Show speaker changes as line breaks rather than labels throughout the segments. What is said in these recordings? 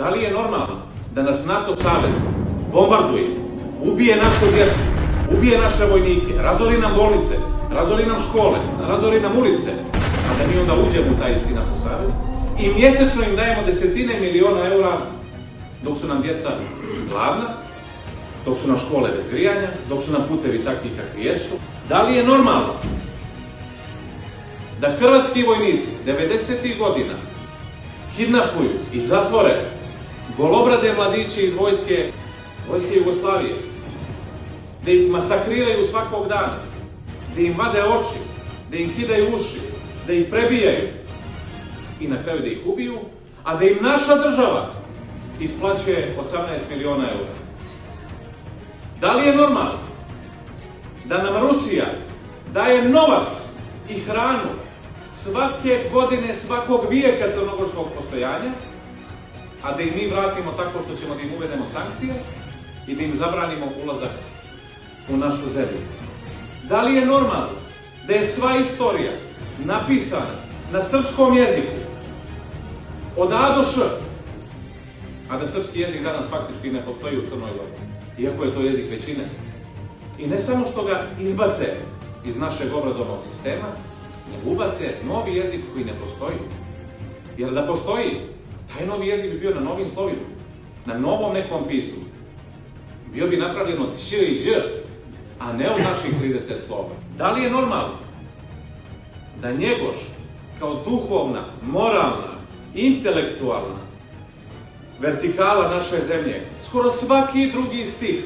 Da li je normalno da nas NATO savez bombarduje, ubije našu djecu, ubije naše vojnike, razori nam bolnice, razori nam škole, razori nam ulice, a da mi onda uđemo u taj isti NATO savez i mjesečno im dajemo desetine miliona eura dok su nam djeca gladna, dok su nam škole bez grijanja, dok su nam putevi takvi kakvi jesu? Da li je normalno da hrvatski vojnici 90. godina kidnapuju i zatvore golobrade mladiće iz vojske Jugoslavije, da ih masakriraju svakog dana, da im vade oči, da im kidaju uši, da ih prebijaju i na kraju da ih ubiju, a da im naša država isplaćuje 18 miliona eura? Da li je normalno da nam Rusija daje novac i hranu svake godine, svakog vijeka crnogorskog postojanja, a da im mi vratimo tako što ćemo da im uvedemo sankcije i da im zabranimo ulazak u našu zemlju? Da li je normalno da je sva istorija napisana na srpskom jeziku od A do Š, a da srpski jezik danas faktički ne postoji u Crnoj Gori, iako je to jezik većine? I ne samo što ga izbace iz našeg obrazovnog sistema, nego ubace novi jezik koji ne postoji. Jer da postoji, taj novi jezik bi bio na novim slovima, na novom nekom pismu. Bio bi napravljen od Š i Ž, a ne od naših 30 slova. Da li je normalno da Njegoš kao duhovna, moralna, intelektualna vertikala naše zemlje skoro svaki drugi stih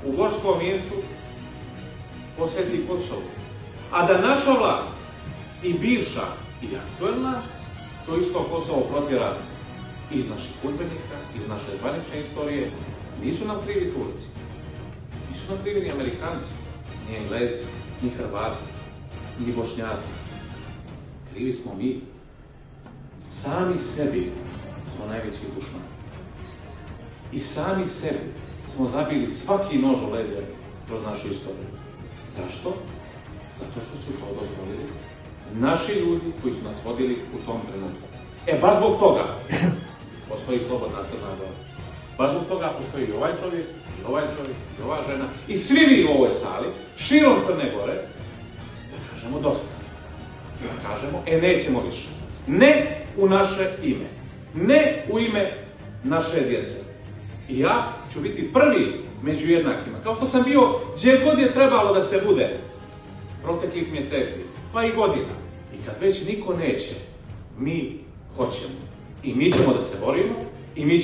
u Gorskom Vijemcu posveti Kosovu, a da naša vlast i bivša i aktuelna to isto Kosovo protjera iz naših udžbenika, iz naše zvanične istorije? Nisu nam krivi Turci, nisu nam krivi ni Amerikanci, ni Englezi, ni Hrvati, ni Bošnjaci. Krivi smo mi. Sami sebi smo najveći dušmani. I sami sebi smo zabili svaki nož u leđa kroz našu istoriju. Zašto? Zato što su to dozvolili naši ljudi koji su nas vodili u tom trenutku. Baš zbog toga postoji slobodna Crna Gora. Baš zbog toga postoji i ovaj čovjek, i ovaj čovjek, i ova žena, i svi vi u ovoj sali, širom Crne Gore, da kažemo dosta. Da kažemo, nećemo više. Ne u naše ime. Ne u ime naše djece. I ja ću biti prvi među jednakima. Kao što sam bio gdje god je trebalo da se bude proteklih mjeseci, pa i godina. I kad već niko neće, mi hoćemo. I mi ćemo da se borimo, i mi ćemo